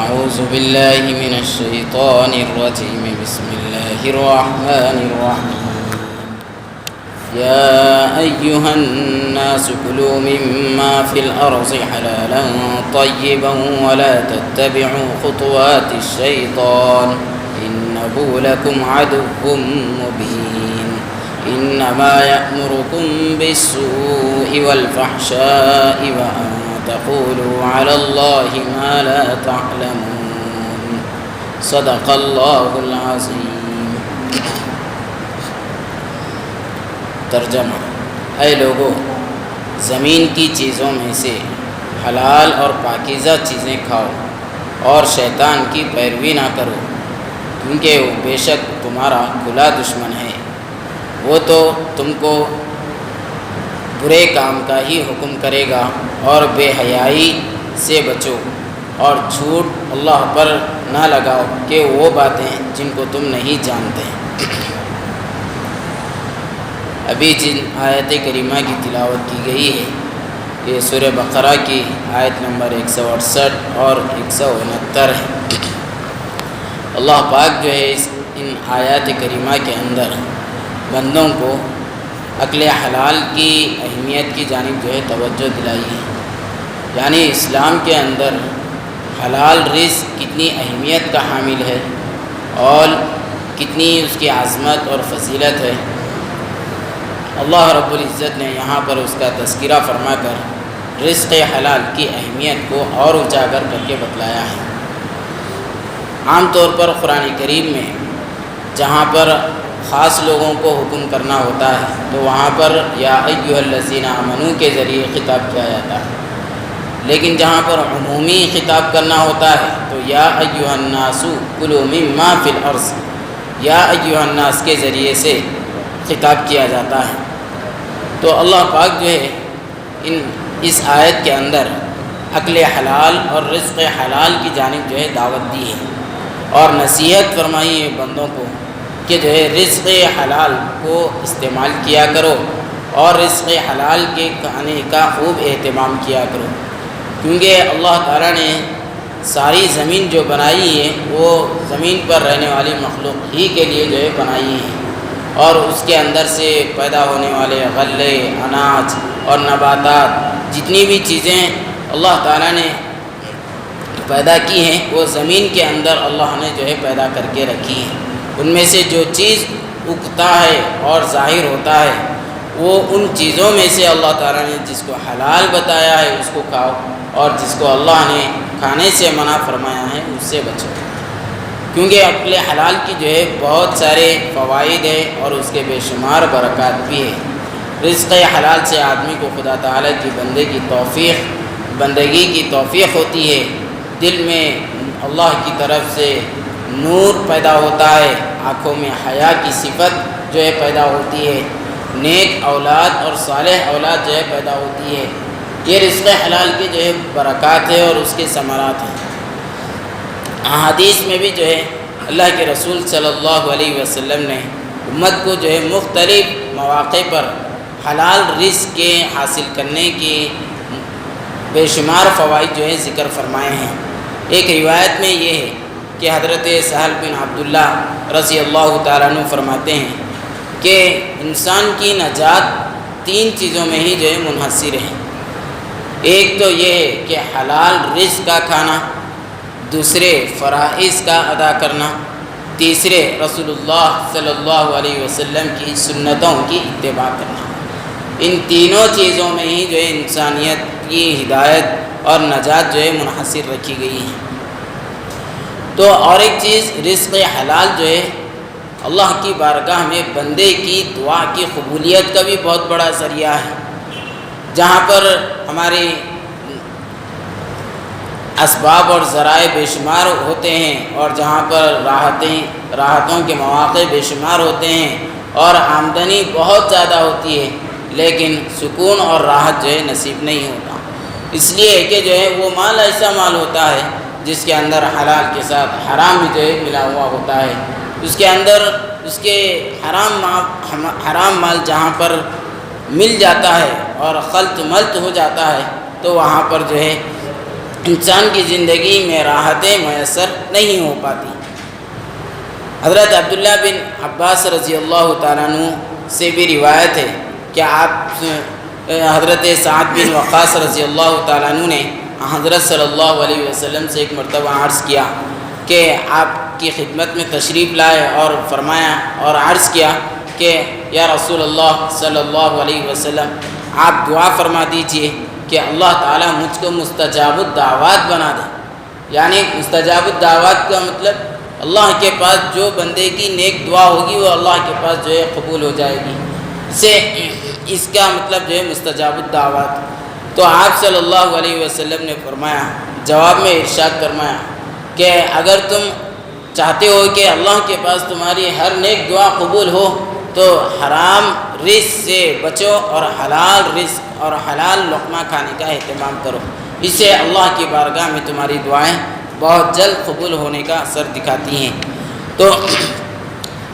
أعوذ بالله من الشيطان الرجيم. بسم الله الرحمن الرحيم. يا أيها الناس كلوا مما في الأرض حلالا طيبا ولا تتبعوا خطوات الشيطان إنه لكم عدو مبين. إنما يأمركم بالسوء والفحشاء وأن تقولوا على الله ما لا تعلمون. صدق اللہ العظیم. ترجمہ: اے لوگو، زمین کی چیزوں میں سے حلال اور پاکیزہ چیزیں کھاؤ اور شیطان کی پیروی نہ کرو، کیونکہ وہ بے شک تمہارا کھلا دشمن ہے. وہ تو تم کو برے کام کا ہی حکم کرے گا اور بے حیائی سے بچو اور جھوٹ اللہ پر نہ لگاؤ کہ وہ باتیں جن کو تم نہیں جانتے. ابھی جن آیت کریمہ کی تلاوت کی گئی ہے یہ سورہ بقرہ کی آیت نمبر 168 اور 169 ہے. اللہ پاک جو ہے ان آیات کریمہ کے اندر بندوں کو عقل حلال کی اہمیت کی جانب جو ہے توجہ دلائی ہے. یعنی اسلام کے اندر حلال رزق کتنی اہمیت کا حامل ہے اور کتنی اس کی عظمت اور فضیلت ہے. اللہ رب العزت نے یہاں پر اس کا تذکرہ فرما کر رزق حلال کی اہمیت کو اور اجاگر کر کے بتلایا ہے. عام طور پر قرآن کریم میں جہاں پر خاص لوگوں کو حکم کرنا ہوتا ہے تو وہاں پر یا ایھا الذین آمنو کے ذریعے خطاب کیا جاتا ہے، لیکن جہاں پر عمومی خطاب کرنا ہوتا ہے تو یا ایھا الناس کلوا مما فی الارض، یا ایھا الناس کے ذریعے سے خطاب کیا جاتا ہے. تو اللہ پاک جو ہے اس آیت کے اندر عقل حلال اور رزق حلال کی جانب جو ہے دعوت دی ہے اور نصیحت فرمائی ہے بندوں کو کہ جو ہے رزق حلال کو استعمال کیا کرو اور رزق حلال کے کھانے کا خوب اہتمام کیا کرو، کیونکہ اللہ تعالیٰ نے ساری زمین جو بنائی ہے وہ زمین پر رہنے والی مخلوق ہی کے لیے جو ہے بنائی ہے، اور اس کے اندر سے پیدا ہونے والے غلے، اناج اور نباتات جتنی بھی چیزیں اللہ تعالیٰ نے پیدا کی ہیں وہ زمین کے اندر اللہ نے جو ہے پیدا کر کے رکھی ہیں. ان میں سے جو چیز اگتا ہے اور ظاہر ہوتا ہے وہ ان چیزوں میں سے اللہ تعالیٰ نے جس کو حلال بتایا ہے اس کو کھاؤ اور جس کو اللہ نے کھانے سے منع فرمایا ہے اس سے بچو، کیونکہ عقل حلال کی جو ہے بہت سارے فوائد ہیں اور اس کے بے شمار برکات بھی ہے. رزق حلال سے آدمی کو خدا تعالیٰ کی بندگی کی توفیق ہوتی ہے، دل میں اللہ کی طرف سے نور پیدا ہوتا ہے، آنکھوں میں حیا کی صفت جو ہے پیدا ہوتی ہے، نیک اولاد اور صالح اولاد جو ہے پیدا ہوتی ہے. یہ رزق حلال کی جو ہے برکات ہے اور اس کے ثمرات ہیں. احادیث میں بھی جو ہے اللہ کے رسول صلی اللہ علیہ وسلم نے امت کو جو ہے مختلف مواقع پر حلال رزق کے حاصل کرنے کی بے شمار فوائد جو ہے ذکر فرمائے ہیں. ایک روایت میں یہ ہے کہ حضرت سہل بن عبداللہ رضی اللہ تعالیٰ عنہ فرماتے ہیں کہ انسان کی نجات 3 چیزوں میں ہی جو ہے منحصر ہے. ایک تو یہ ہے کہ حلال رزق کا کھانا، دوسرے فرائض کا ادا کرنا، تیسرے رسول اللہ صلی اللہ علیہ وسلم کی سنتوں کی اتباع کرنا. ان تینوں چیزوں میں ہی جو ہے انسانیت کی ہدایت اور نجات جو ہے منحصر رکھی گئی ہے. تو اور ایک چیز رزق حلال جو ہے اللہ کی بارگاہ میں بندے کی دعا کی قبولیت کا بھی بہت بڑا ذریعہ ہے. جہاں پر ہمارے اسباب اور ذرائع بے شمار ہوتے ہیں اور جہاں پر راحتوں کے مواقع بے شمار ہوتے ہیں اور آمدنی بہت زیادہ ہوتی ہے، لیکن سکون اور راحت جو ہے نصیب نہیں ہوتا. اس لیے کہ جو ہے وہ مال ایسا مال ہوتا ہے جس کے اندر حلال کے ساتھ حرام بھی جو ہے ملا ہوا ہوتا ہے. اس کے اندر اس کے حرام مال جہاں پر مل جاتا ہے اور خلط ملط ہو جاتا ہے تو وہاں پر جو ہے انسان کی زندگی میں راحتیں میسر نہیں ہو پاتی۔ حضرت عبداللہ بن عباس رضی اللہ تعالیٰ عنہ سے بھی روایت ہے کہ آپ حضرت سعد بن وقاص رضی اللہ تعالیٰ عنہ نے حضرت صلی اللہ علیہ وسلم سے ایک مرتبہ عرض کیا کہ آپ کی خدمت میں تشریف لائے اور فرمایا اور عرض کیا کہ یا رسول اللہ صلی اللہ علیہ وسلم آپ دعا فرما دیجئے کہ اللہ تعالیٰ مجھ کو مستجاب الدعوات بنا دے۔ یعنی مستجاب الدعوات کا مطلب اللہ کے پاس جو بندے کی نیک دعا ہوگی وہ اللہ کے پاس جو ہے قبول ہو جائے گی، اس کا مطلب جو ہے مستجاب الدعوات۔ تو آپ صلی اللہ علیہ وسلم نے فرمایا، جواب میں ارشاد فرمایا کہ اگر تم چاہتے ہو کہ اللہ کے پاس تمہاری ہر نیک دعا قبول ہو تو حرام رزق سے بچو اور حلال رزق اور حلال لقمہ کھانے کا اہتمام کرو، اس سے اللہ کی بارگاہ میں تمہاری دعائیں بہت جلد قبول ہونے کا اثر دکھاتی ہیں۔ تو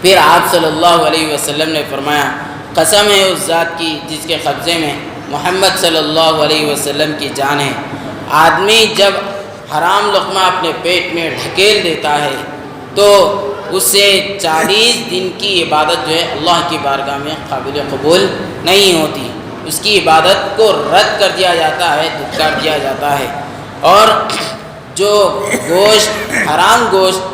پھر آپ صلی اللہ علیہ وسلم نے فرمایا، قسم ہے اس ذات کی جس کے قبضے میں محمد صلی اللہ علیہ وسلم کی جان ہے، آدمی جب حرام لقمہ اپنے پیٹ میں ڈھکیل دیتا ہے تو اس سے 40 دن کی عبادت جو ہے اللہ کی بارگاہ میں قابل قبول نہیں ہوتی، اس کی عبادت کو رد کر دیا جاتا ہے، دھتکار دیا جاتا ہے۔ اور جو گوشت حرام گوشت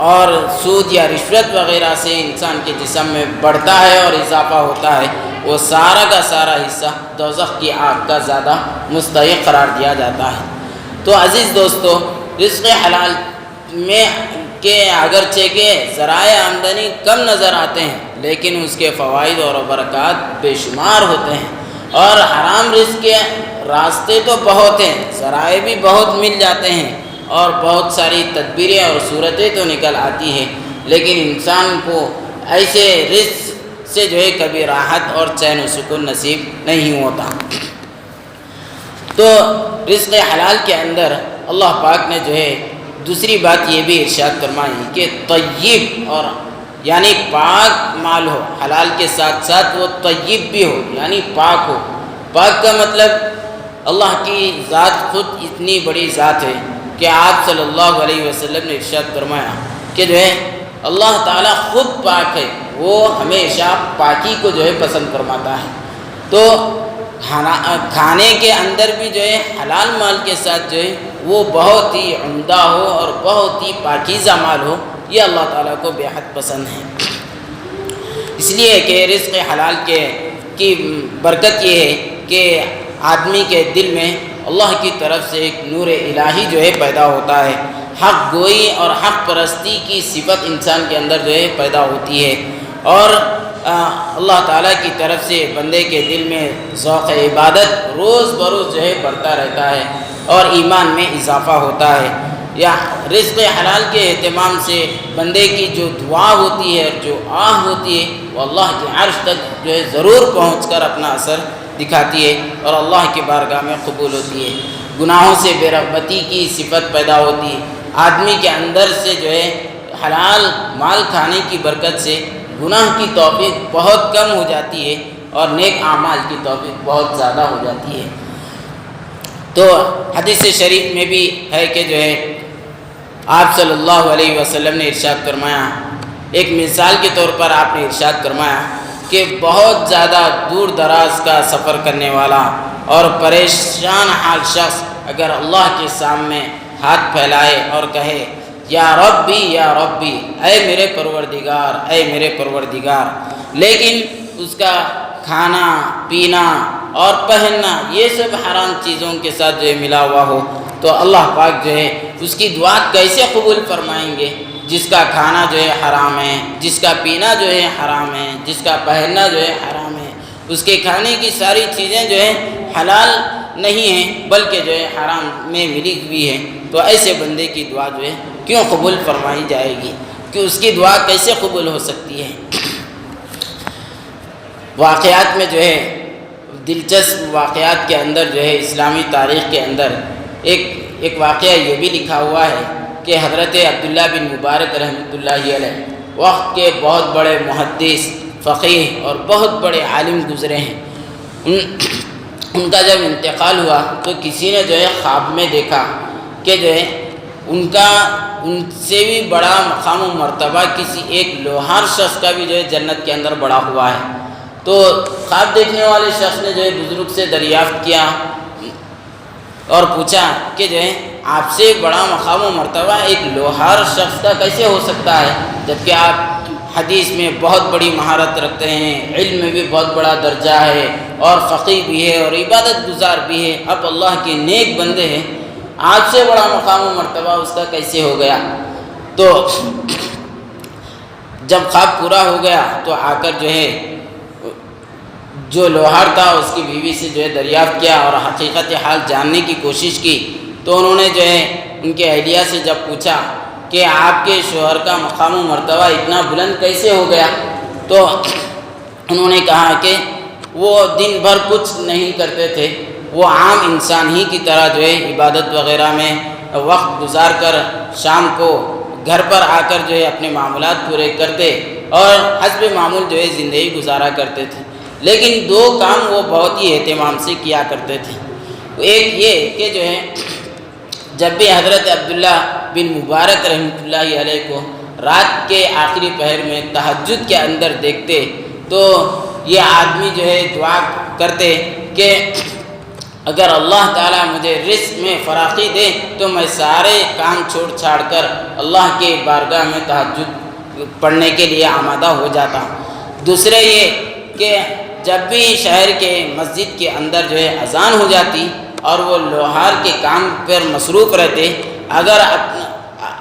اور سود یا رشوت وغیرہ سے انسان کے جسم میں بڑھتا ہے اور اضافہ ہوتا ہے، وہ سارا کا سارا حصہ دوزخ کی آگ کا زیادہ مستحق قرار دیا جاتا ہے۔ تو عزیز دوستو، رزق حلال میں کہ اگرچہ کہ ذرائع آمدنی کم نظر آتے ہیں لیکن اس کے فوائد اور برکات بے شمار ہوتے ہیں، اور حرام رزق کے راستے تو بہت ہیں، ذرائع بھی بہت مل جاتے ہیں اور بہت ساری تدبیریں اور صورتیں تو نکل آتی ہیں، لیکن انسان کو ایسے رزق سے جو ہے کبھی راحت اور چین و سکون نصیب نہیں ہوتا۔ تو رزق حلال کے اندر اللہ پاک نے جو ہے دوسری بات یہ بھی ارشاد فرمائی کہ طیب اور یعنی پاک مال ہو، حلال کے ساتھ ساتھ وہ طیب بھی ہو یعنی پاک ہو۔ پاک کا مطلب اللہ کی ذات خود اتنی بڑی ذات ہے کہ آپ صلی اللہ علیہ وسلم نے ارشاد فرمایا کہ جو ہے اللہ تعالیٰ خود پاک ہے، وہ ہمیشہ پاکی کو جو ہے پسند فرماتا ہے۔ تو کھانے کے اندر بھی جو ہے حلال مال کے ساتھ جو ہے وہ بہت ہی عمدہ ہو اور بہت ہی پاکیزہ مال ہو، یہ اللہ تعالیٰ کو بے حد پسند ہے۔ اس لیے کہ رزق حلال کی برکت یہ ہے کہ آدمی کے دل میں اللہ کی طرف سے ایک نور الہی جو ہے پیدا ہوتا ہے، حق گوئی اور حق پرستی کی صفت انسان کے اندر جو ہے پیدا ہوتی ہے، اور اللہ تعالیٰ کی طرف سے بندے کے دل میں ذوق عبادت روز بروز جو ہے بڑھتا رہتا ہے اور ایمان میں اضافہ ہوتا ہے۔ یا رزق حلال کے اہتمام سے بندے کی جو دعا ہوتی ہے اور جو آہ ہوتی ہے وہ اللہ کے عرش تک جو ہے ضرور پہنچ کر اپنا اثر دکھاتی ہے اور اللہ کی بارگاہ میں قبول ہوتی ہے۔ گناہوں سے بے رغبتی کی صفت پیدا ہوتی ہے، آدمی کے اندر سے جو ہے حلال مال کھانے کی برکت سے گناہ کی توفیق بہت کم ہو جاتی ہے اور نیک اعمال کی توفیق بہت زیادہ ہو جاتی ہے۔ تو حدیث شریف میں بھی ہے کہ جو ہے آپ صلی اللہ علیہ وسلم نے ارشاد فرمایا، ایک مثال کے طور پر آپ نے ارشاد فرمایا کہ بہت زیادہ دور دراز کا سفر کرنے والا اور پریشان حال شخص اگر اللہ کے سامنے ہاتھ پھیلائے اور کہے یا ربی یا ربی، اے میرے پروردگار اے میرے پروردگار، لیکن اس کا کھانا پینا اور پہننا یہ سب حرام چیزوں کے ساتھ جو ہے ملا ہوا ہو، تو اللہ پاک جو ہے اس کی دعا کیسے قبول فرمائیں گے؟ جس کا کھانا جو ہے حرام ہے، جس کا پینا جو ہے حرام ہے، جس کا پہننا جو ہے حرام ہے، اس کے کھانے کی ساری چیزیں جو ہے حلال نہیں ہیں بلکہ جو ہے حرام میں ملی ہوئی ہے، تو ایسے بندے کی دعا جو ہے کیوں قبول فرمائی جائے گی؟ کہ اس کی دعا کیسے قبول ہو سکتی ہے؟ واقعات میں جو ہے دلچسپ واقعات کے اندر جو ہے اسلامی تاریخ کے اندر ایک واقعہ یہ بھی لکھا ہوا ہے کہ حضرت عبداللہ بن مبارک رحمۃ اللہ علیہ وقت کے بہت بڑے محدث، فقیہ اور بہت بڑے عالم گزرے ہیں۔ ان کا جب انتقال ہوا تو کسی نے جو ہے خواب میں دیکھا کہ جو ہے ان سے بھی بڑا مقام و مرتبہ کسی ایک لوہار شخص کا بھی جو ہے جنت کے اندر بڑا ہوا ہے۔ تو خواب دیکھنے والے شخص نے جو ہے بزرگ سے دریافت کیا اور پوچھا کہ جو ہے آپ سے بڑا مقام و مرتبہ ایک لوہار شخص کا کیسے ہو سکتا ہے، جبکہ آپ حدیث میں بہت بڑی مہارت رکھتے ہیں، علم میں بھی بہت بڑا درجہ ہے، اور فقیہ بھی ہے اور عبادت گزار بھی ہے، آپ اللہ کے نیک بندے ہیں، آپ سے بڑا مقام و مرتبہ اس کا کیسے ہو گیا؟ تو جب خواب پورا ہو گیا تو آ کر جو ہے جو لوہار تھا اس کی بیوی سے جو ہے دریافت کیا اور حقیقت حال جاننے کی کوشش کی۔ تو انہوں نے جو ہے ان کے اہلیہ سے جب پوچھا کہ آپ کے شوہر کا مقام و مرتبہ اتنا بلند کیسے ہو گیا، تو انہوں نے کہا کہ وہ دن بھر کچھ نہیں کرتے تھے، وہ عام انسان ہی کی طرح جو ہے عبادت وغیرہ میں وقت گزار کر شام کو گھر پر آ کر جو ہے اپنے معاملات پورے کرتے اور حسب معمول جو ہے زندگی گزارا کرتے تھے، لیکن دو کام وہ بہت ہی اہتمام سے کیا کرتے تھے۔ ایک یہ کہ جو ہے جب بھی حضرت عبداللہ بن مبارک رحمۃ اللہ علیہ کو رات کے آخری پہر میں تہجد کے اندر دیکھتے تو یہ آدمی جو ہے دعا کرتے کہ اگر اللہ تعالیٰ مجھے رزق میں فراخی دے تو میں سارے کام چھوڑ چھاڑ کر اللہ کے بارگاہ میں تہجد پڑھنے کے لیے آمادہ ہو جاتا۔ دوسرے یہ کہ جب بھی شہر کے مسجد کے اندر جو ہے اذان ہو جاتی اور وہ لوہار کے کام پر مصروف رہتے، اگر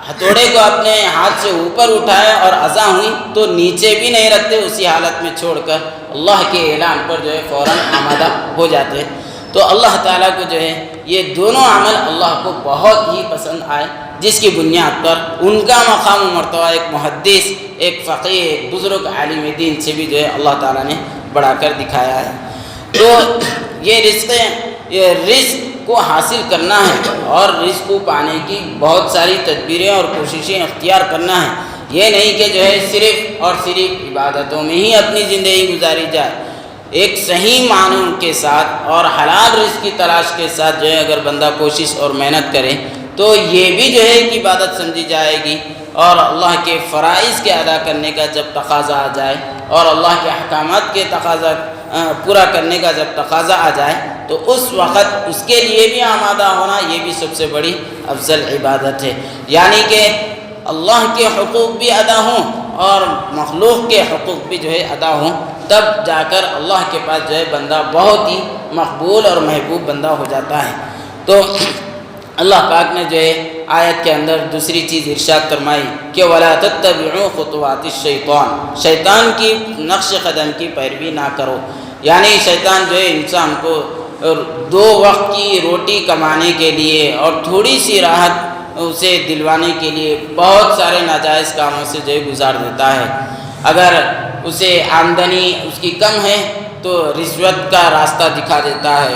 ہتھوڑے کو اپنے ہاتھ سے اوپر اٹھائے اور اذان ہوئی تو نیچے بھی نہیں رکھتے، اسی حالت میں چھوڑ کر اللہ کے اعلان پر جو ہے فوراً آمادہ ہو جاتے۔ تو اللہ تعالیٰ کو جو ہے یہ دونوں عمل اللہ کو بہت ہی پسند آئے، جس کی بنیاد پر ان کا مقام و مرتبہ ایک محدث، ایک فقیہ، ایک بزرگ عالم دین سے بھی جو ہے اللہ تعالیٰ نے بڑھا کر دکھایا ہے۔ تو یہ رزق کو حاصل کرنا ہے اور رزق کو پانے کی بہت ساری تدبیریں اور کوششیں اختیار کرنا ہے، یہ نہیں کہ جو ہے صرف اور صرف عبادتوں میں ہی اپنی زندگی گزاری جائے۔ ایک صحیح معنوں کے ساتھ اور حلال رزق کی تلاش کے ساتھ جو ہے اگر بندہ کوشش اور محنت کرے تو یہ بھی جو ہے ایک عبادت سمجھی جائے گی، اور اللہ کے فرائض کے ادا کرنے کا جب تقاضا آ جائے اور اللہ کے احکامات کے تقاضا پورا کرنے کا جب تقاضا آ جائے تو اس وقت اس کے لیے بھی آمادہ ہونا یہ بھی سب سے بڑی افضل عبادت ہے، یعنی کہ اللہ کے حقوق بھی ادا ہوں اور مخلوق کے حقوق بھی جو ہے ادا ہوں، تب جا کر اللہ کے پاس جو ہے بندہ بہت ہی مقبول اور محبوب بندہ ہو جاتا ہے۔ تو اللہ پاک نے جو ہے آیت کے اندر دوسری چیز ارشاد فرمائی کہ وَلَا تَتَّبِعُوا خُطُوَاتِ الشَّيْطَانِ، شیطان کی نقش قدم کی پیروی نہ کرو، یعنی شیطان جو ہے انسان کو دو وقت کی روٹی کمانے کے لیے اور تھوڑی سی راحت اسے دلوانے کے لیے بہت سارے ناجائز کاموں سے جو ہے گزار دیتا ہے۔ اگر اسے آمدنی اس کی کم ہے تو رشوت کا راستہ دکھا دیتا ہے،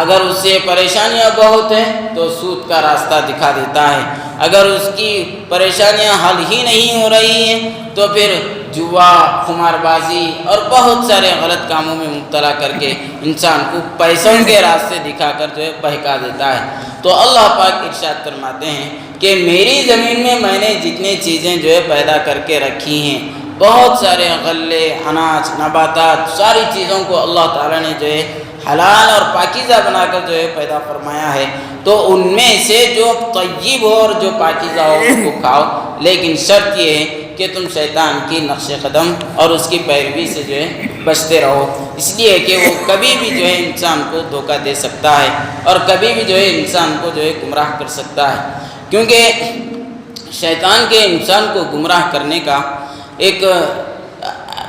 اگر اسے پریشانیاں بہت ہیں تو سود کا راستہ دکھا دیتا ہے، اگر اس کی پریشانیاں حل ہی نہیں ہو رہی ہیں تو پھر جوا، خمار بازی اور بہت سارے غلط کاموں میں مبتلا کر کے انسان کو پیسوں کے راستے دکھا کر جو ہے بہکا دیتا ہے۔ تو اللہ پاک ارشاد فرماتے ہیں کہ میری زمین میں نے جتنی چیزیں جو ہے پیدا کر کے رکھی ہیں، بہت سارے غلے، اناج، نباتات، ساری چیزوں کو اللہ تعالیٰ نے جو ہے حلال اور پاکیزہ بنا کر جو ہے پیدا فرمایا ہے، تو ان میں سے جو طیب ہو اور جو پاکیزہ ہو اس کو کھاؤ، لیکن شرط یہ ہے کہ تم شیطان کی نقش قدم اور اس کی پیروی سے جو ہے بچتے رہو، اس لیے کہ وہ کبھی بھی جو ہے انسان کو دھوکہ دے سکتا ہے اور کبھی بھی جو ہے انسان کو جو ہے گمراہ کر سکتا ہے، کیونکہ شیطان کے انسان کو گمراہ کرنے کا ایک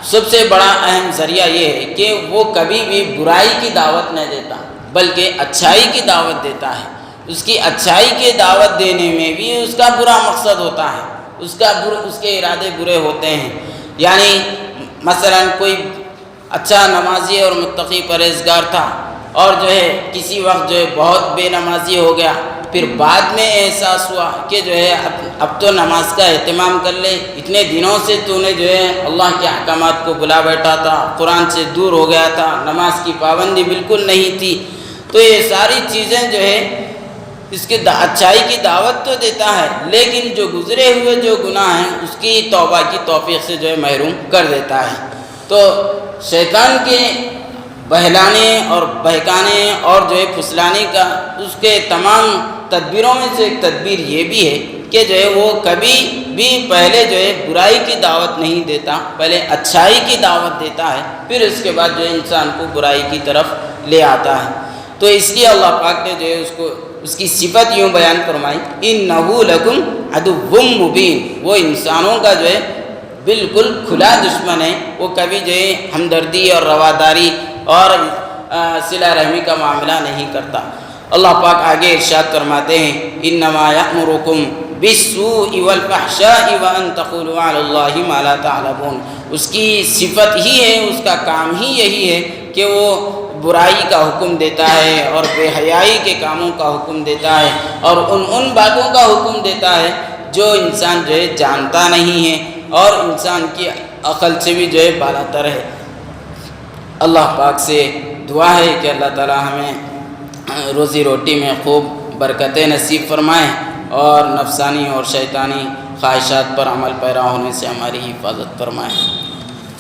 سب سے بڑا اہم ذریعہ یہ ہے کہ وہ کبھی بھی برائی کی دعوت نہیں دیتا بلکہ اچھائی کی دعوت دیتا ہے۔ اس کی اچھائی کی دعوت دینے میں بھی اس کا برا مقصد ہوتا ہے، اس کے ارادے برے ہوتے ہیں، یعنی مثلا کوئی اچھا نمازی اور متقی پرہیزگار تھا اور جو ہے کسی وقت جو ہے بہت بے نمازی ہو گیا، پھر بعد میں احساس ہوا کہ جو ہے اب تو نماز کا اہتمام کر لے، اتنے دنوں سے تو نے جو ہے اللہ کے احکامات کو بلا بیٹھا تھا، قرآن سے دور ہو گیا تھا، نماز کی پابندی بالکل نہیں تھی، تو یہ ساری چیزیں جو ہے اس کے اچھائی کی دعوت تو دیتا ہے، لیکن جو گزرے ہوئے جو گناہ ہیں اس کی توبہ کی توفیق سے جو ہے محروم کر دیتا ہے۔ تو شیطان کے بہلانے اور بہکانے اور جو ہے پھسلانے کا اس کے تمام تدبیروں میں سے ایک تدبیر یہ بھی ہے کہ جو ہے وہ کبھی بھی پہلے جو ہے برائی کی دعوت نہیں دیتا، پہلے اچھائی کی دعوت دیتا ہے، پھر اس کے بعد جو ہے انسان کو برائی کی طرف لے آتا ہے۔ تو اس لیے اللہ پاک نے جو ہے اس کی صفت یوں بیان فرمائی، اِنَّهُ لَكُمْ عَدُوٌّ مُّبِينٌ، وہ انسانوں کا جو ہے بالکل کھلا دشمن ہے، وہ کبھی جو ہے ہمدردی اور رواداری اور صلہ رحمی کا معاملہ نہیں کرتا۔ اللہ پاک آگے ارشاد فرماتے ہیں، انما یأمرکم بالسوء والفحشاء وان تقولوا علی اللہ ما لا تعلمون، اس کی صفت ہی ہے، اس کا کام ہی یہی ہے کہ وہ برائی کا حکم دیتا ہے اور بے حیائی کے کاموں کا حکم دیتا ہے اور ان باتوں کا حکم دیتا ہے جو انسان جو ہے جانتا نہیں ہے اور انسان کی عقل سے بھی جو ہے بالاتر ہے۔ اللہ پاک سے دعا ہے کہ اللہ تعالی ہمیں روزی روٹی میں خوب برکتیں نصیب فرمائیں اور نفسانی اور شیطانی خواہشات پر عمل پیرا ہونے سے ہماری حفاظت فرمائیں۔